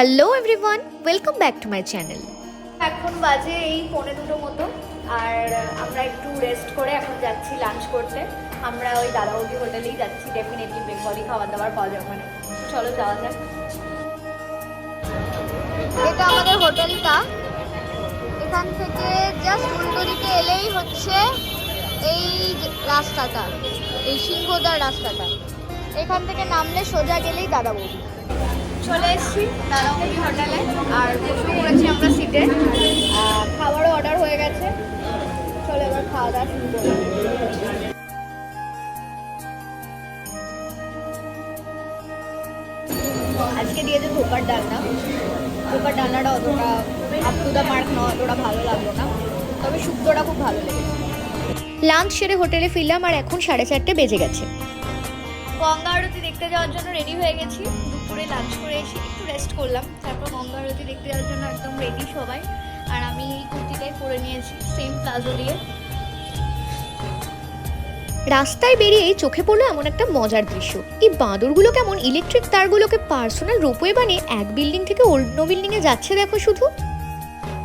Hello everyone, welcome back to my channel. এখন বাজে এই 1:45 মতো, আর আমরা একটু রেস্ট করে এখন যাচ্ছি লাঞ্চ করতে। আমরা ওই দাদাবৌদি হোটেলেই যাচ্ছি, ডেফিনেটলি বেঙ্গলি খাবার দাবার পাওয়া যাবে ওখানে। চলো যাওয়া যাক। এটা আমাদের হোটেলটা, এখান থেকে জাস্ট উল্টো দিকে এলেই হচ্ছে এই রাস্তাটা, এই সিংহদার রাস্তাটা। এখান থেকে নামলে সোজা গেলেই দাদাবৌদি। চলে এসেছি দাদাবৌদি হোটেলে আর বসে পড়েছি আমরা সিটে। খাবারও অর্ডার হয়ে গেছে, চলো এবার খাওয়া দাওয়া শুরু করি। আজকে দিয়েছে ধোকার ডালনা। ধোকার ডালনাটা অতটা আপ টু দ্য মার্ক নয়, অতটা ভালো লাগলো না, তবে শুক্তোটা খুব ভালো লেগেছে। লাঞ্চ সেরে হোটেলে ফিরলাম আর এখন 4:30 বেজে গেছে। গঙ্গা আরতি দেখতে যাওয়ার জন্য রেডি হয়ে গেছি। দুপুরে লাঞ্চ করে এসে একটু রেস্ট করলাম, তারপর গঙ্গা আরতি দেখতে যাওয়ার জন্য একদম রেডি সবাই। আর আমি এই কুর্তিটাই পরে নিয়েছি, সেম প্লাজো দিয়ে। রাস্তায় বেরিয়েই চোখে পড়লো এমন একটা মজার দৃশ্য। এই বাঁদরগুলো কেমন ইলেকট্রিক তারগুলোকে পার্সোনাল রোপওয়ে বানিয়ে এক বিল্ডিং থেকে অন্য বিল্ডিংয়ে যাচ্ছে দেখো শুধু।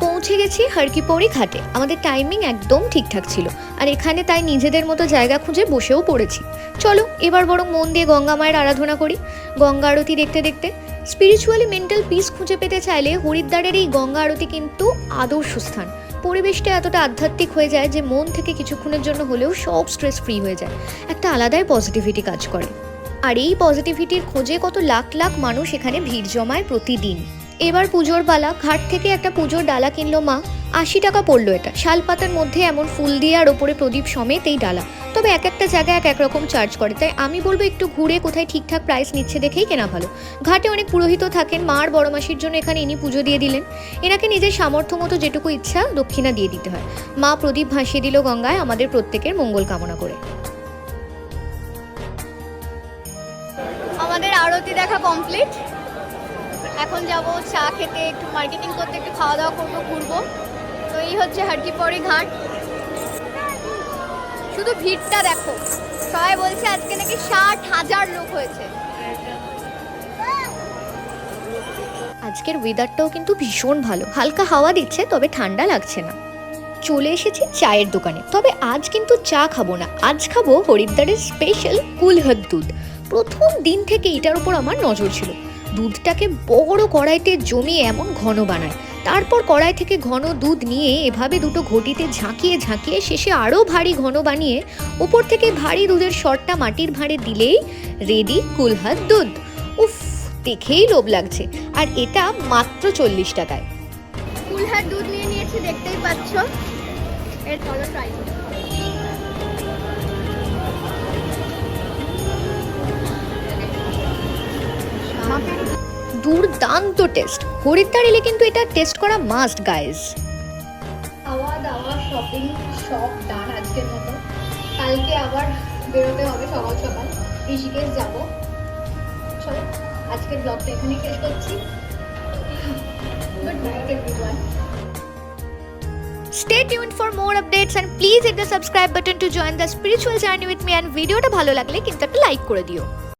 পৌঁছে গেছি হরকিপৌরি ঘাটে। আমাদের টাইমিং একদম ঠিকঠাক ছিল আর এখানে তাই নিজেদের মতো জায়গা খুঁজে বসেও পড়েছি। চলো এবার বরং মন দিয়ে গঙ্গা মায়ের আরাধনা করি। গঙ্গা আরতি দেখতে দেখতে স্পিরিচুয়ালি মেন্টাল পিস খুঁজে পেতে চাইলে হরিদ্বারের এই গঙ্গা আরতি কিন্তু আদর্শ স্থান। পরিবেশটা এতটা আধ্যাত্মিক হয়ে যায় যে মন থেকে কিছুক্ষণের জন্য হলেও সব স্ট্রেস ফ্রি হয়ে যায়। একটা আলাদাই পজিটিভিটি কাজ করে। আর এই পজিটিভিটির খোঁজে কত লাখ লাখ মানুষ এখানে ভিড় জমায় প্রতিদিন। এবার পুজোর পালা। ঘাট থেকে একটা পুজোর ডালা কিনলো মা। 80 টাকা পড়লো এটা। শালপাতার মধ্যে এমন ফুল দিয়ে আর ওপরে প্রদীপ সমেত এই ডালা। তবে এক একটা জায়গায় এক রকম চার্জ করে, তাই আমি বলবো একটু ঘুরে কোথায় ঠিকঠাক প্রাইস নিচ্ছে দেখেই কেনা ভালো। ঘাটে অনেক পুরোহিত থাকেন। মা আর বড় মাসির জন্য এখানে ইনি পুজো দিয়ে দিলেন। এনাকে নিজের সামর্থ্য মতো যেটুকু ইচ্ছা দক্ষিণা দিয়ে দিতে হয়। মা প্রদীপ ভাসিয়ে দিল গঙ্গায়, আমাদের প্রত্যেকের মঙ্গল কামনা করে। আমাদের আরতি দেখা কমপ্লিট। এখন যাব চা খেতে, একটু মার্কেটিং করতে, একটু খাওয়া দাওয়া করবো, ঘুরবো। তো এই হচ্ছে হরকিপৌরি ঘাট। শুধু ভিড়টা দেখো, সবাই বলছে আজকে নাকি 60,000 লোক হয়েছে। আজকের ওয়েদারটাও কিন্তু ভীষণ ভালো, হালকা হাওয়া দিচ্ছে, তবে ঠান্ডা লাগছে না। চলে এসেছি চায়ের দোকানে, তবে আজ কিন্তু চা খাবো না, আজ খাবো হরিদ্বারের স্পেশাল কুলহদ দুধ। প্রথম দিন থেকে এটার উপর আমার নজর ছিল। দুধটাকে বড় কড়াইতে জমিয়ে এমন ঘন বানায়, তারপর কড়াই থেকে ঘন দুধ নিয়ে এভাবে দুটো ঘটিতে ঝাঁকিয়ে ঝাঁকিয়ে শেষে আরও ভারী ঘন বানিয়ে ওপর থেকে ভারী দুধের শটটা মাটির ভাঁড়ে দিলেই রেডি কুলহদ দুধ। উফ, দেখেই লোভ লাগছে। আর এটা মাত্র 40 টাকায়। কুলহার দুধ নিয়ে নিয়েছি, দেখতেই পাচ্ছ। এর চলো ট্রাই করি। দুর্দান্ত টেস্ট। হরিদ্বার এলে কিন্তু এটা টেস্ট করা মাস্ট গাইজ। খাওয়া দাওয়া শপিং সব ডান আজকের মতো। কালকে আবার বেরোতে হবে সকাল সকাল, ঋষিকেশ যাবো। চলো আজকের ব্লগটা এখানেই শেষ করছি। Good night everyone. Stay tuned for more updates and please hit the subscribe button to join the spiritual journey with me, and ভিডিওটা ভালো লাগলে কিন্তু একটা লাইক করে দিও।